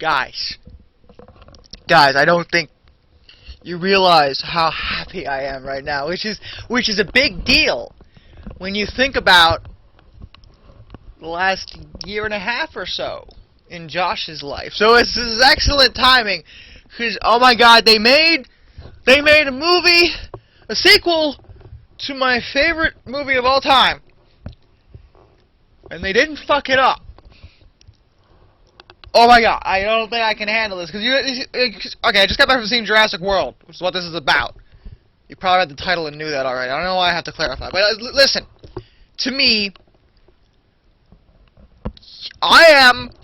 Guys. Guys, I don't think you realize how happy I am right now, which is a big deal when you think about the last year and a half or so in Josh's life. So this is excellent timing, because oh my god, they made a movie, a sequel to my favorite movie of all time, and they didn't fuck it up. Oh my god, I don't think I can handle this, because okay, I just got back from seeing Jurassic World, which is what this is about. You probably read the title and knew that already. I don't know why I have to clarify, but listen, to me,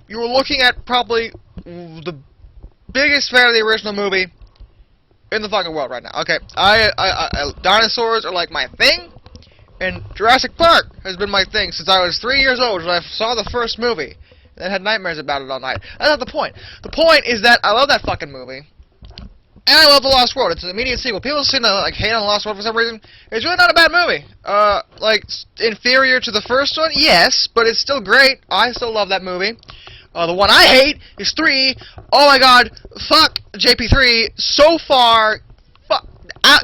you were looking at probably the biggest fan of the original movie in the fucking world right now. Okay, dinosaurs are like my thing, and Jurassic Park has been my thing since I was 3 years old when I saw the first movie. And had nightmares about it all night. That's not the point. The point is that I love that fucking movie, and I love The Lost World. It's an immediate sequel. People seem to like hate on The Lost World for some reason. It's really not a bad movie. Like inferior to the first one, yes, but it's still great. I still love that movie. The one I hate is 3. Oh my god, fuck JP3 so far. Fuck,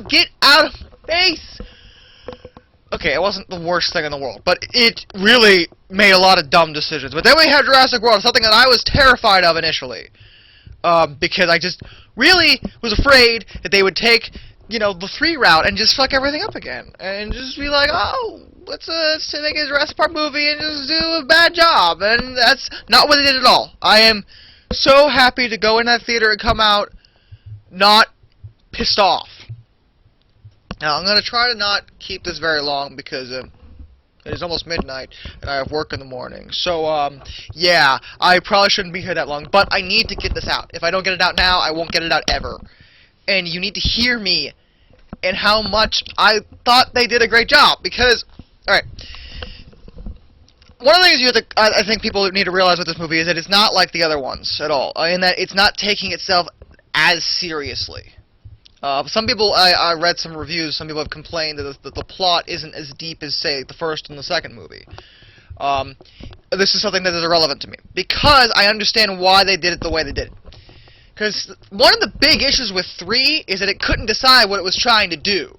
get out of my face. Okay, it wasn't the worst thing in the world, but it really made a lot of dumb decisions. But then we had Jurassic World, something that I was terrified of initially, because I just really was afraid that they would take, you know, the 3 route and just fuck everything up again, and just be like, oh, let's make a Jurassic Park movie and just do a bad job, and that's not what they did at all. I am so happy to go in that theater and come out not pissed off. Now, I'm going to try to not keep this very long because it is almost midnight and I have work in the morning. So, yeah, I probably shouldn't be here that long, but I need to get this out. If I don't get it out now, I won't get it out ever. And you need to hear me and how much I thought they did a great job because, alright, one of the things you have to, I think people need to realize with this movie is that it's not like the other ones at all, in that it's not taking itself as seriously. Some people, I read some reviews, some people have complained that the plot isn't as deep as, say, the first and the second movie. This is something that is irrelevant to me, because I understand why they did it the way they did it. Because one of the big issues with 3 is that it couldn't decide what it was trying to do.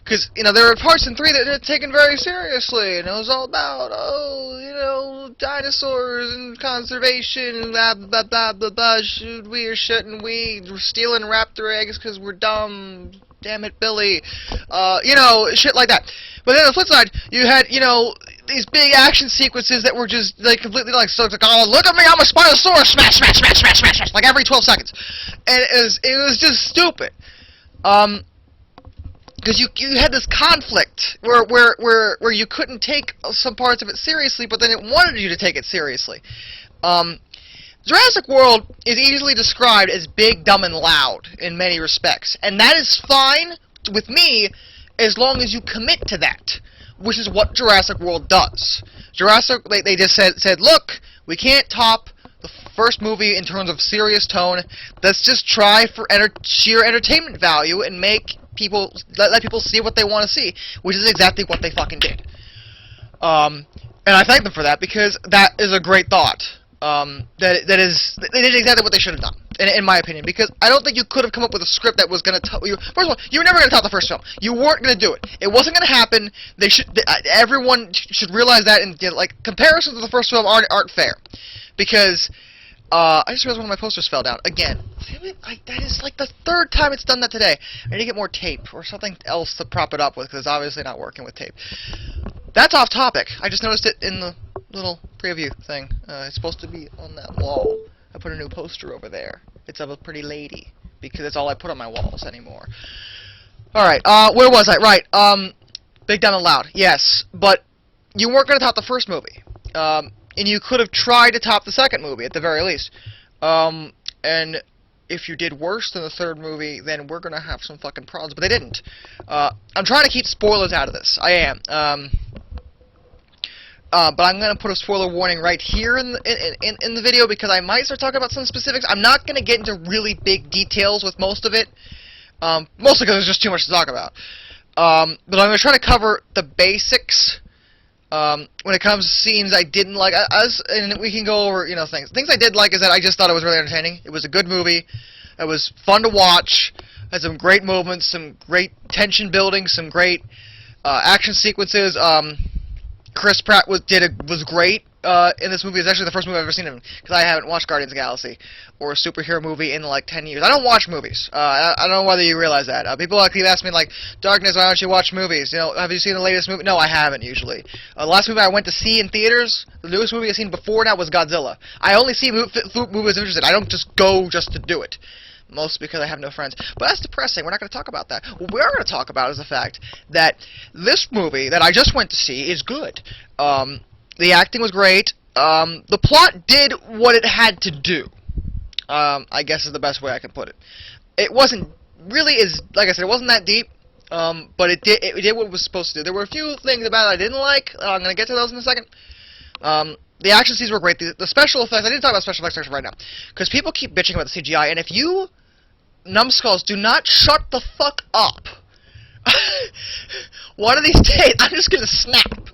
Because, you know, there were parts in 3 that were taken very seriously, and it was all about, oh, you know, dinosaurs and conservation, and blah, blah, blah, blah, blah, should we or shouldn't we, we're stealing raptor eggs because we're dumb, damn it, Billy, you know, shit like that. But then on the flip side, you had, you know, these big action sequences that were just, like, completely, like, so it's like, oh, look at me, I'm a Spinosaurus, smash, smash, smash, smash, smash, smash, like every 12 seconds. And it was just stupid. Because you had this conflict where you couldn't take some parts of it seriously, but then it wanted you to take it seriously. Jurassic World is easily described as big, dumb, and loud in many respects, and that is fine with me as long as you commit to that, which is what Jurassic World does. They just said, look, we can't top the first movie in terms of serious tone. Let's just try for sheer entertainment value and make let people see what they want to see, which is exactly what they fucking did. And I thank them for that, because that is a great thought. They did exactly what they should have done, in my opinion, because I don't think you could have come up with a script that was going to tell you. First of all, you were never going to top the first film. You weren't going to do it. It wasn't going to happen. Everyone should realize that, and like comparisons to the first film aren't fair, because I just realized one of my posters fell down again. Damn it! That is like the 3rd time it's done that today. I need to get more tape or something else to prop it up with, because it's obviously not working with tape. That's off topic. I just noticed it in the little preview thing. It's supposed to be on that wall. I put a new poster over there. It's of a pretty lady, because that's all I put on my walls anymore. Alright, where was I? Right, Big Dumb and Loud. Yes, but you weren't going to top the first movie. And you could have tried to top the second movie, at the very least. And if you did worse than the 3rd movie, then we're going to have some fucking problems. But they didn't. I'm trying to keep spoilers out of this. I am. But I'm going to put a spoiler warning right here in the video, because I might start talking about some specifics. I'm not going to get into really big details with most of it. Mostly because there's just too much to talk about. But I'm going to try to cover the basics. When it comes to scenes I didn't like, and we can go over, things. Things I did like is that I just thought it was really entertaining. It was a good movie. It was fun to watch. Had some great moments, some great tension building, some great action sequences. Chris Pratt was great in this movie. It's actually the first movie I've ever seen him, because I haven't watched Guardians of the Galaxy or a superhero movie in like 10 years. I don't watch movies. I don't know whether you realize that. People keep asking me like, Darkness, why don't you watch movies? Have you seen the latest movie? No, I haven't usually. The last movie I went to see in theaters, the newest movie I've seen before now was Godzilla. I only see movies I'm interested. I don't just go just to do it. Mostly because I have no friends. But that's depressing. We're not going to talk about that. What we are going to talk about is the fact that this movie that I just went to see is good. The acting was great. The plot did what it had to do. I guess is the best way I can put it. It wasn't really like I said, it wasn't that deep. But it did what it was supposed to do. There were a few things about it I didn't like. I'm going to get to those in a second. The action scenes were great. The special effects, I didn't talk about special effects right now, because people keep bitching about the CGI, and if you numbskulls do not shut the fuck up, one of these days I'm just gonna snap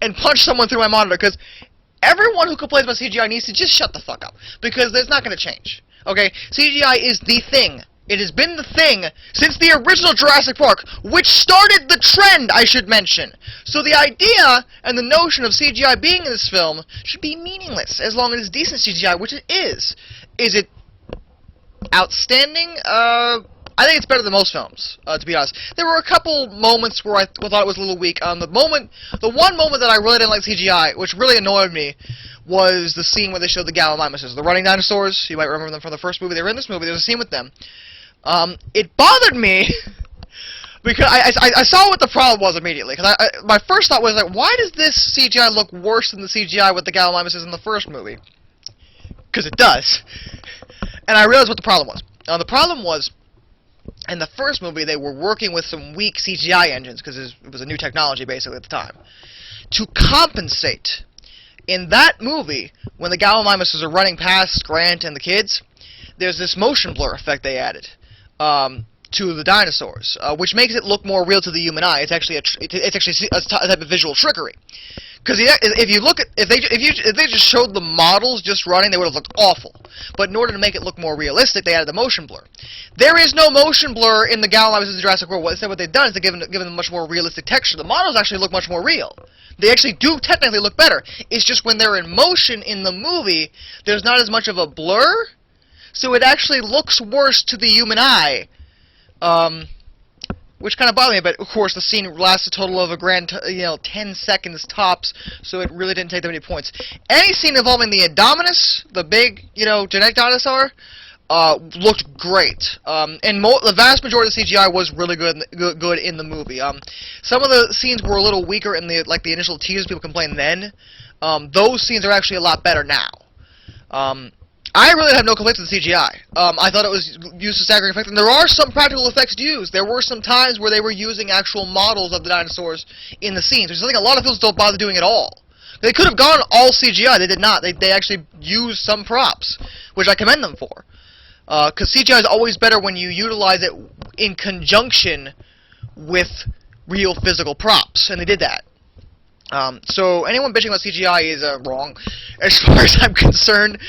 and punch someone through my monitor, because everyone who complains about CGI needs to just shut the fuck up, because it's not gonna change. Okay, CGI is the thing. It has been the thing since the original Jurassic Park, which started the trend, I should mention. So the idea and the notion of CGI being in this film should be meaningless, as long as it's decent CGI, which it is. Is it outstanding? I think it's better than most films, to be honest. There were a couple moments where I thought it was a little weak. The one moment that I really didn't like CGI, which really annoyed me, was the scene where they showed the Gallimimuses, the running dinosaurs. You might remember them from the first movie. They were in this movie. There was a scene with them. It bothered me because I saw what the problem was immediately. Because my first thought was like, why does this CGI look worse than the CGI with the Gallimimuses in the first movie? Because it does. And I realized what the problem was. The problem was, in the first movie, they were working with some weak CGI engines, because it was a new technology basically at the time. To compensate, in that movie, when the Gallimimuses are running past Grant and the kids, there's this motion blur effect they added to the dinosaurs, which makes it look more real to the human eye. It's actually a type of visual trickery. Because if they just showed the models just running, they would have looked awful. But in order to make it look more realistic, they added the motion blur. There is no motion blur in the Gallimimuses in Jurassic World. Instead, what they've done is they've given them much more realistic texture. The models actually look much more real. They actually do technically look better. It's just when they're in motion in the movie, there's not as much of a blur, so it actually looks worse to the human eye. Which kind of bothered me, but of course the scene lasts a total of a grand, 10 seconds tops, so it really didn't take that many points. Any scene involving the Indominus, the big, genetic dinosaur, looked great. And the vast majority of the CGI was really good in the movie. Some of the scenes were a little weaker in the initial teasers. People complained then. Those scenes are actually a lot better now. I really have no complaints with the CGI. I thought it was used to staggering effects, and there are some practical effects used. There were some times where they were using actual models of the dinosaurs in the scenes, which is something a lot of films don't bother doing at all. They could have gone all CGI. They did not. They actually used some props, which I commend them for. Because CGI is always better when you utilize it in conjunction with real physical props, and they did that. So anyone bitching about CGI is wrong, as far as I'm concerned.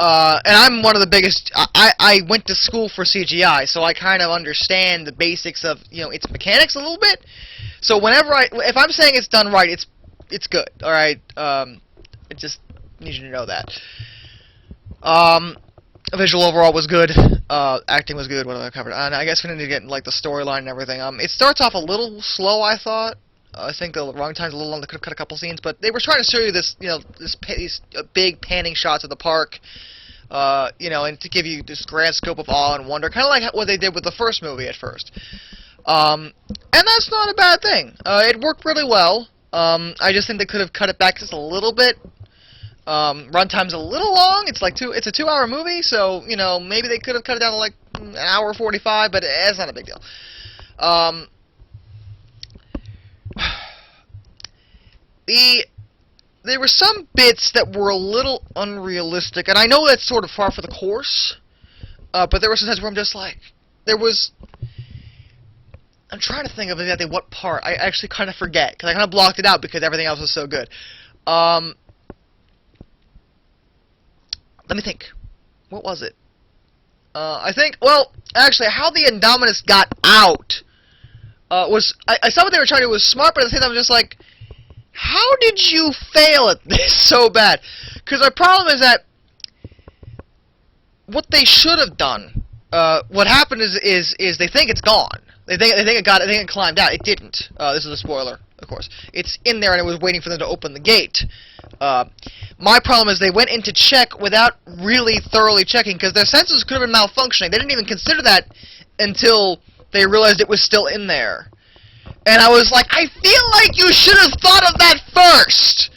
And I'm one of the biggest. I went to school for CGI, so I kind of understand the basics of its mechanics a little bit. So if I'm saying it's done right, it's good. All right. I just need you to know that. Visual overall was good. Acting was good. What have I covered? And I guess we need to get the storyline and everything. It starts off a little slow, I thought. I think the wrong time's a little long. They could have cut a couple scenes, but they were trying to show you this, these big panning shots of the park, and to give you this grand scope of awe and wonder, kind of like what they did with the first movie at first. And that's not a bad thing. It worked really well. I just think they could have cut it back just a little bit. Runtime's a little long. It's a 2-hour movie, so maybe they could have cut it down to an hour 45, but it's not a big deal. There were some bits that were a little unrealistic, and I know that's sort of far for the course, but there were some times where I'm just like, I'm trying to think of exactly what part. I actually kind of forget, because I kind of blocked it out because everything else was so good. Let me think. What was it? I think, well, actually, how the Indominus got out was... I saw what they were trying to do was smart, but at the same time, I'm just like, how did you fail at this so bad? Because our problem is that what they should have done, what happened is they think it's gone. They think it climbed out. It didn't. This is a spoiler, of course. It's in there, and it was waiting for them to open the gate. My problem is they went in to check without really thoroughly checking, because their sensors could have been malfunctioning. They didn't even consider that until they realized it was still in there. And I was like, I feel like you should have thought of that first!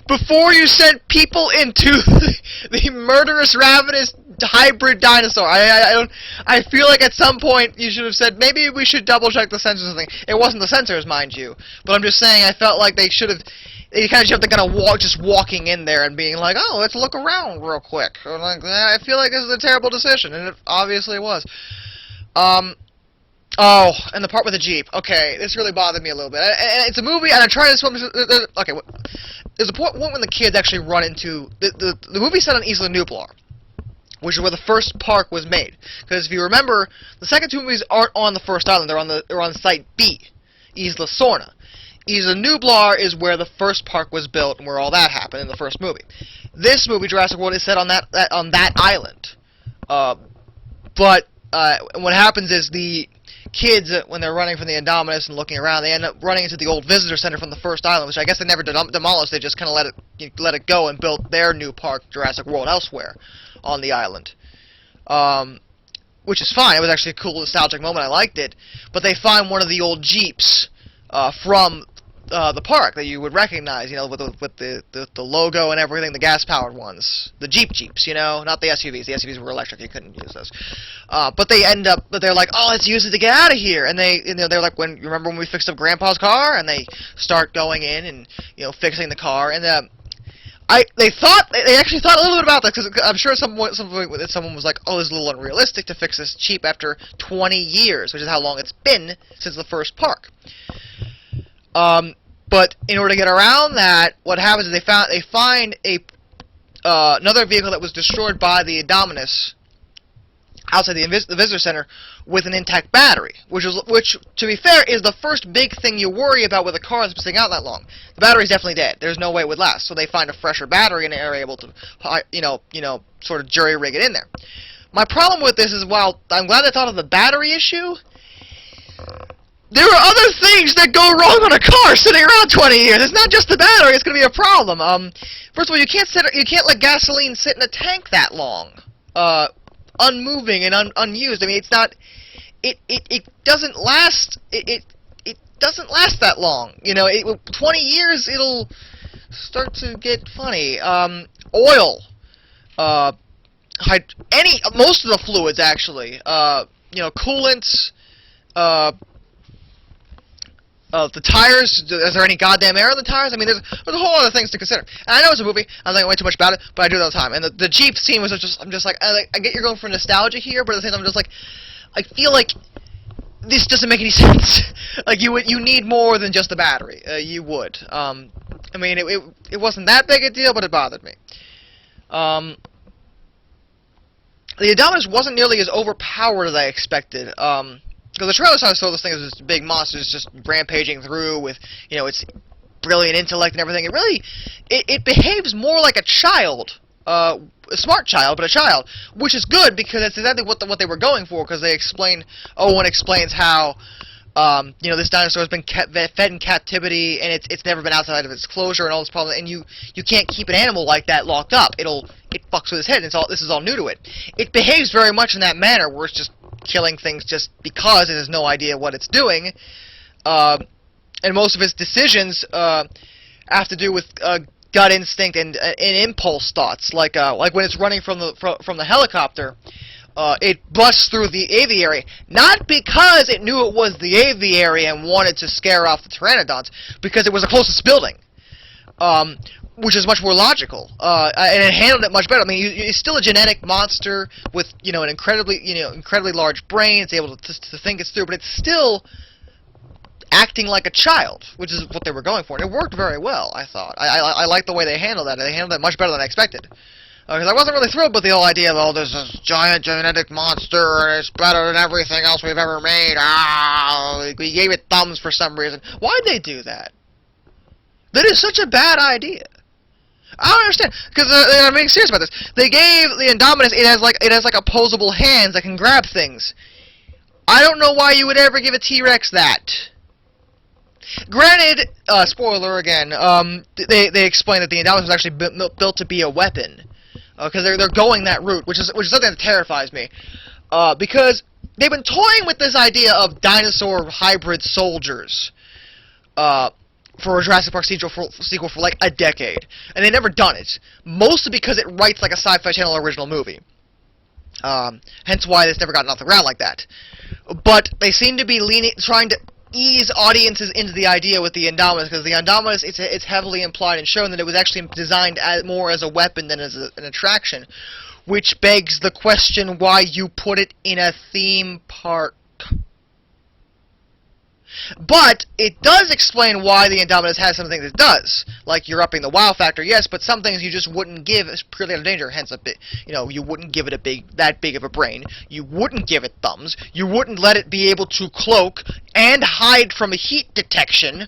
Before you sent people into the murderous, ravenous hybrid dinosaur. I feel like at some point you should have said, maybe we should double check the sensors and things. It wasn't the sensors, mind you. But I'm just saying, I felt like they should have... You kind of jumped the gun of just walking in there and being like, oh, let's look around real quick. I'm like, I feel like this is a terrible decision, and it obviously was. Oh, and the part with the Jeep. Okay, this really bothered me a little bit. And it's a movie, and I'm trying to swim... Okay, there's a point when the kids actually run into... The movie set on Isla Nublar, which is where the first park was made. Because if you remember, the second two movies aren't on the first island. They're on Site B, Isla Sorna. Isla Nublar is where the first park was built and where all that happened in the first movie. This movie, Jurassic World, is set on that island. But what happens is the kids, when they're running from the Indominus and looking around, they end up running into the old visitor center from the first island, which I guess they never demolished. They just kind of let it go and built their new park, Jurassic World, elsewhere on the island. Which is fine. It was actually a cool, nostalgic moment. I liked it. But they find one of the old Jeeps from the park that you would recognize, you know, with the logo and everything, the gas-powered ones. The Jeeps, you know, not the SUVs. The SUVs were electric, you couldn't use those. But they're like, oh, let's use it to get out of here. And they're like, remember when we fixed up Grandpa's car? And they start going in and, you know, fixing the car. And they actually thought a little bit about that, because I'm sure someone was like, oh, this is a little unrealistic to fix this Jeep after 20 years, which is how long it's been since the first park. But in order to get around that, what happens is they find another vehicle that was destroyed by the Indominus outside the visitor center with an intact battery, which, to be fair, is the first big thing you worry about with a car that's been sitting out that long. The battery's definitely dead. There's no way it would last. So they find a fresher battery and they're able to, sort of jury-rig it in there. My problem with this is, while I'm glad they thought of the battery issue, there are other things that go wrong on a car sitting around 20 years. It's not just the battery. It's going to be a problem. First of all, you can't let gasoline sit in a tank that long, unmoving and unused. I mean, it's not. It doesn't last. It doesn't last that long. You know, 20 years it'll start to get funny. Oil, most of the fluids actually. Coolants. The tires, is there any goddamn air in the tires? I mean, there's a whole lot of things to consider. And I know it's a movie, I'm not going to way too much about it, but I do it all the time. And the Jeep scene was just, I'm just like, I get you're going for nostalgia here, but at the same time, I'm just like, I feel like this doesn't make any sense. Like, you need more than just the battery. You would. I mean, it wasn't that big a deal, but it bothered me. The Indominus wasn't nearly as overpowered as I expected. Because the trailer saw this thing as this big monster just rampaging through with, its brilliant intellect and everything. It behaves more like a child, a smart child, but a child, which is good because that's exactly what they were going for. Because Owen explains how, this dinosaur has been fed in captivity and it's never been outside of its closure and all this problem. And you can't keep an animal like that locked up. It fucks with its head. And this is all new to it. It behaves very much in that manner where it's just killing things just because it has no idea what it's doing, and most of its decisions have to do with gut instinct and impulse thoughts, like when it's running from the helicopter, it busts through the aviary, not because it knew it was the aviary and wanted to scare off the pteranodons, because it was the closest building. Which is much more logical, and it handled it much better. I mean, it's still a genetic monster with, an incredibly large brain. It's able to think it through, but it's still acting like a child, which is what they were going for. And it worked very well, I thought. I liked the way they handled that. They handled that much better than I expected. Because I wasn't really thrilled with the whole idea of, oh, there's this giant genetic monster, and it's better than everything else we've ever made. Ah, we gave it thumbs for some reason. Why'd they do that? That is such a bad idea. I don't understand, because I'm being serious about this. They gave the Indominus, it has like opposable hands that can grab things. I don't know why you would ever give a T-Rex that. Granted, spoiler again, they explain that the Indominus was actually built to be a weapon, because they're going that route, which is something that terrifies me, because they've been toying with this idea of dinosaur hybrid soldiers, for a Jurassic Park sequel for like a decade, and they've never done it, mostly because it writes like a Sci-Fi Channel original movie. Hence why it's never gotten off the ground like that. But they seem to be trying to ease audiences into the idea with the Indominus, because the Indominus, it's heavily implied and shown that it was actually designed more as a weapon than as an attraction, which begs the question why you put it in a theme park. But it does explain why the Indominus has some things it does, like you're upping the wow factor, yes, but some things you just wouldn't give as purely out of danger. Hence, you wouldn't give it that big of a brain. You wouldn't give it thumbs. You wouldn't let it be able to cloak and hide from a heat detection,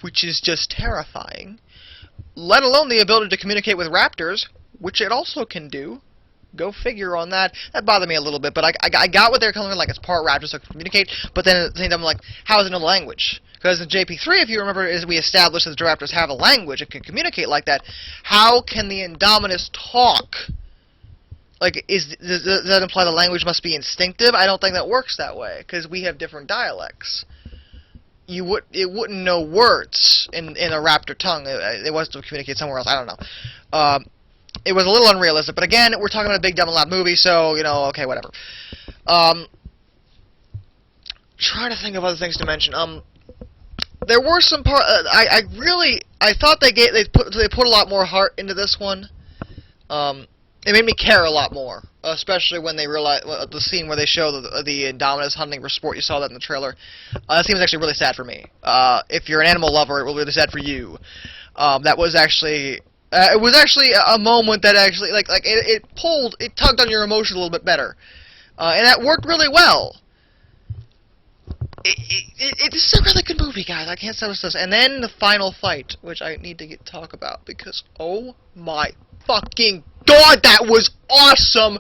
which is just terrifying. Let alone the ability to communicate with raptors, which it also can do. Go figure on that. That bothered me a little bit, but I got what they're calling, like, it's part raptor, so it can communicate, but then at the same time, I'm like, how is it no language? Because in JP3, if you remember, we established that the raptors have a language and can communicate like that. How can the Indominus talk? Like, does that imply the language must be instinctive? I don't think that works that way, because we have different dialects. It wouldn't know words in a raptor tongue. It was to communicate somewhere else. I don't know. It was a little unrealistic, but again, we're talking about a big, dumb, and loud movie, so, okay, whatever. Trying to think of other things to mention. There were some I thought they put a lot more heart into this one. It made me care a lot more, especially when they realized the scene where they show the Indominus hunting for sport. You saw that in the trailer. That scene was actually really sad for me. If you're an animal lover, it will be really sad for you. That was actually. It was actually a moment that actually, it tugged on your emotion a little bit better. And that worked really well. It's a really good movie, guys. I can't say what this. And then the final fight, which I need to talk about, because, oh my fucking god, that was awesome!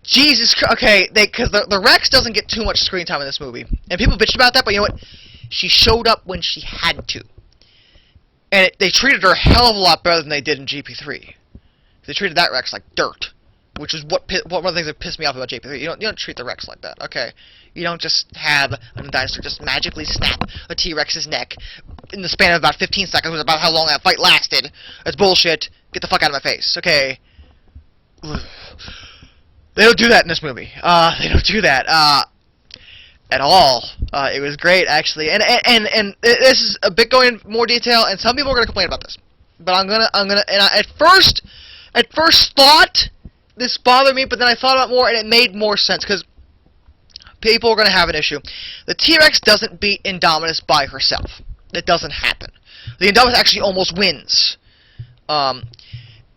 Jesus Christ. Okay, because the Rex doesn't get too much screen time in this movie. And people bitched about that, but you know what? She showed up when she had to. And they treated her a hell of a lot better than they did in GP3. They treated that Rex like dirt, which is one of the things that pissed me off about GP3. You don't treat the Rex like that, okay? You don't just have a dinosaur just magically snap a T-Rex's neck in the span of about 15 seconds, which is about how long that fight lasted. That's bullshit. Get the fuck out of my face, okay? They don't do that in this movie. They don't do that. At all. It was great, actually, and this is a bit going in more detail, and some people are gonna complain about this, but I'm gonna, and I, at first thought this bothered me, but then I thought about it more, and it made more sense, because people are gonna have an issue. The T-Rex doesn't beat Indominus by herself. It doesn't happen. The Indominus actually almost wins. And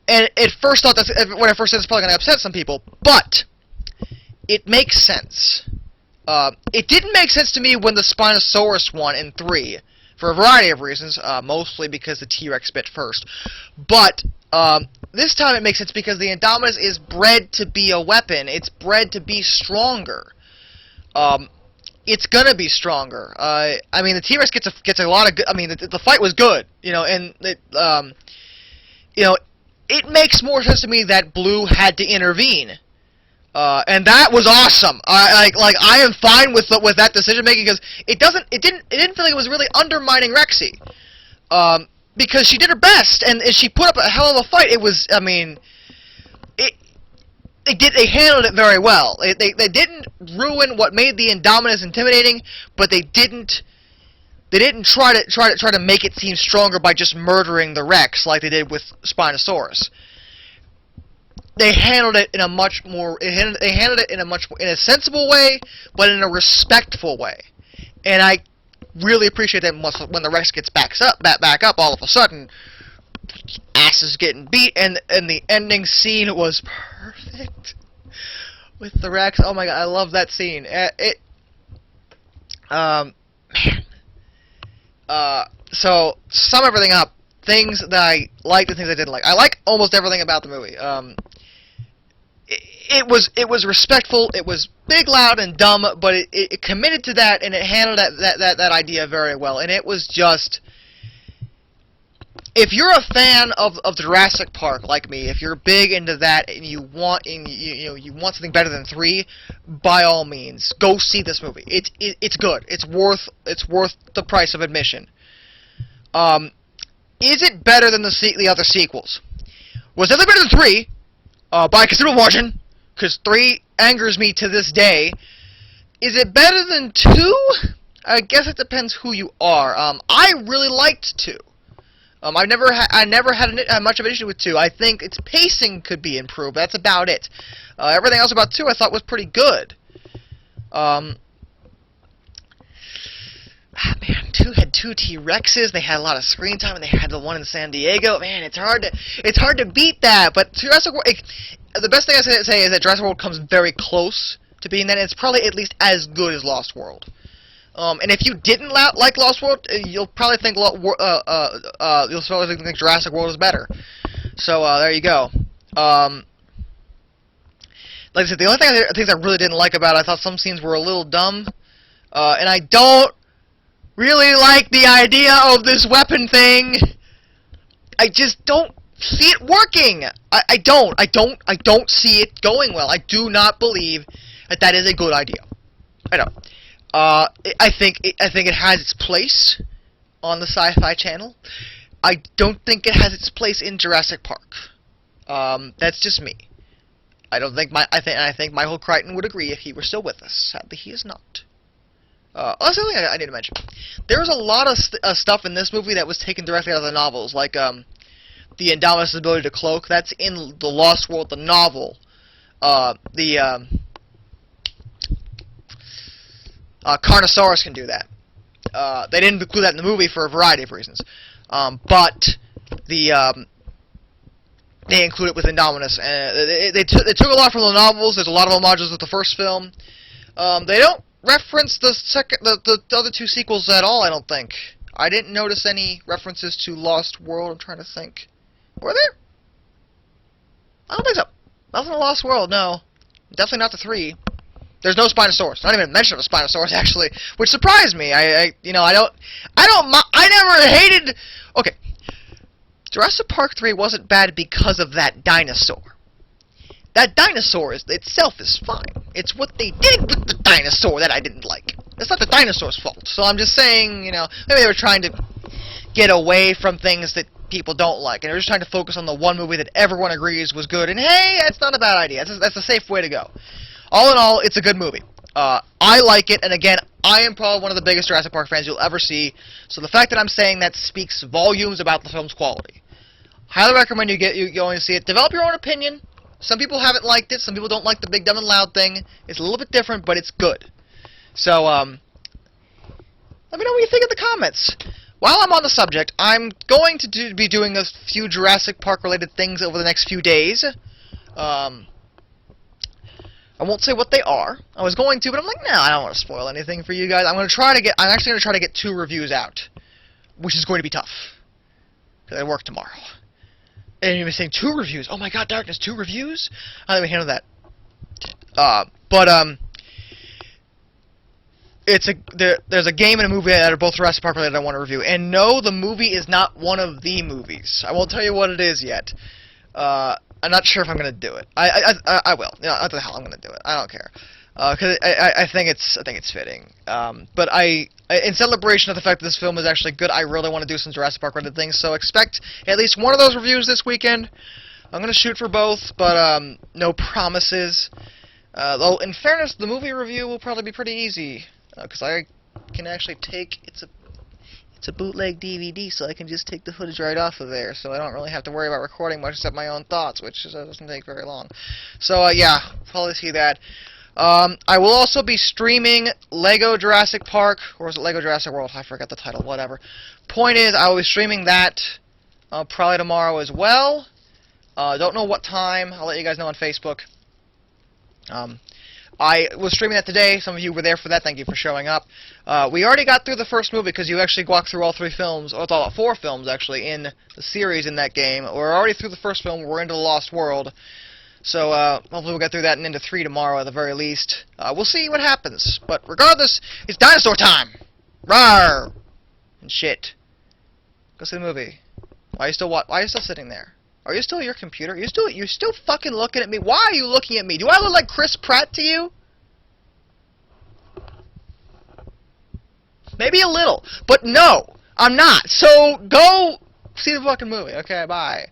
at first thought when I first said it's probably gonna upset some people, but it makes sense. It didn't make sense to me when the Spinosaurus won in 3, for a variety of reasons, mostly because the T-Rex bit first. But this time it makes sense because the Indominus is bred to be a weapon. It's bred to be stronger. It's gonna be stronger. I mean, the T-Rex gets a lot of good. I mean, the fight was good, and it makes more sense to me that Blue had to intervene. And that was awesome. I am fine with that decision making, because it didn't feel like it was really undermining Rexy, because she did her best and she put up a hell of a fight. It was, I mean, they handled it very well. They didn't ruin what made the Indominus intimidating, but they didn't try to make it seem stronger by just murdering the Rex like they did with Spinosaurus. they handled it in a much more, they handled it in a sensible way, but in a respectful way. And I really appreciate that when the Rex gets back up all of a sudden, ass is getting beat, and the ending scene was perfect with the Rex. Oh my god, I love that scene. Man. So, to sum everything up, things that I liked and things I didn't like. I like almost everything about the movie. It was respectful, it was big, loud, and dumb, but it committed to that, and it handled that idea very well, and it was just... If you're a fan of Jurassic Park like me, if you're big into that and you want you want something better than 3, by all means, go see this movie. It's good. It's worth the price of admission. Is it better than the other sequels? Was it better than 3? By a considerable margin, because 3 angers me to this day. Is it better than 2? I guess it depends who you are. I really liked 2. I never had much of an issue with 2. I think its pacing could be improved. That's about it. Everything else about 2 I thought was pretty good. Man, 2 had 2 T-Rexes. They had a lot of screen time, and they had the one in San Diego. Man, it's hard to beat that. But Jurassic World, the best thing I say is that Jurassic World comes very close to being that. And it's probably at least as good as Lost World. And if you didn't like Lost World, you'll probably think Jurassic World is better. So there you go. Like I said, the only things I really didn't like about it, I thought some scenes were a little dumb, and I don't really like the idea of this weapon thing. I just don't see it working. I don't see it going well. I do not believe that is a good idea. I don't. I think it has its place on the Sci-Fi Channel. I don't think it has its place in Jurassic Park. That's just me. I think Michael Crichton would agree if he were still with us. Sadly, he is not. That's the other thing I need to mention. There was a lot of stuff in this movie that was taken directly out of the novels, like the Indominus' ability to cloak. That's in the Lost World, the novel. Carnosaurus can do that. They didn't include that in the movie for a variety of reasons. But they include it with Indominus. They took a lot from the novels. There's a lot of homages with the first film. They don't reference the other 2 sequels at all, I don't think. I didn't notice any references to Lost World. I'm trying to think. Were there? I don't think so. Nothing in Lost World, no. Definitely not the 3. There's no Spinosaurus. Not even a mention of a Spinosaurus, actually, which surprised me. I never hated. Okay, Jurassic Park 3 wasn't bad because of that dinosaur. That dinosaur itself is fine. It's what they did with the dinosaur that I didn't like. It's not the dinosaur's fault. So I'm just saying, maybe they were trying to get away from things that people don't like, and they're just trying to focus on the one movie that everyone agrees was good. And hey, that's not a bad idea. That's a safe way to go. All in all, it's a good movie. I like it, and again, I am probably one of the biggest Jurassic Park fans you'll ever see, so the fact that I'm saying that speaks volumes about the film's quality. Highly recommend you go and see it. Develop your own opinion. Some people haven't liked it, some people don't like the big, dumb, and loud thing. It's a little bit different, but it's good. So, let me know what you think in the comments. While I'm on the subject, I'm going to be doing a few Jurassic Park-related things over the next few days. I won't say what they are. I was going to, but I'm like, no, I don't want to spoil anything for you guys. I'm actually going to try to get 2 reviews out, which is going to be tough, because I work tomorrow. And you've been saying 2 reviews. Oh my god, Darkness, 2 reviews? How do we handle that? There's a game and a movie that are both Jurassic Park related I want to review. And no, the movie is not one of the movies. I won't tell you what it is yet. I'm not sure if I'm gonna do it. I will. What the hell, I'm gonna do it. I don't care. Because I think it's fitting. But in celebration of the fact that this film is actually good, I really want to do some Jurassic Park related things. So expect at least one of those reviews this weekend. I'm gonna shoot for both, but no promises. Though in fairness, the movie review will probably be pretty easy because I can actually take it's It's a bootleg DVD, so I can just take the footage right off of there, so I don't really have to worry about recording much except my own thoughts, which doesn't take very long. So, yeah, probably see that. I will also be streaming Lego Jurassic Park, or is it Lego Jurassic World? I forgot the title, whatever. Point is, I will be streaming that probably tomorrow as well. Don't know what time. I'll let you guys know on Facebook. I was streaming that today. Some of you were there for that. Thank you for showing up. We already got through the first movie because you actually walked through all 3 films, or all 4 films actually, in the series in that game. We're already through the first film. We're into the Lost World. So hopefully we'll get through that and into 3 tomorrow at the very least. We'll see what happens. But regardless, it's dinosaur time! Rawr! And shit. Go see the movie. Why are you still sitting there? Are you still at your computer? You're still fucking looking at me? Why are you looking at me? Do I look like Chris Pratt to you? Maybe a little. But no, I'm not. So go see the fucking movie. Okay, bye.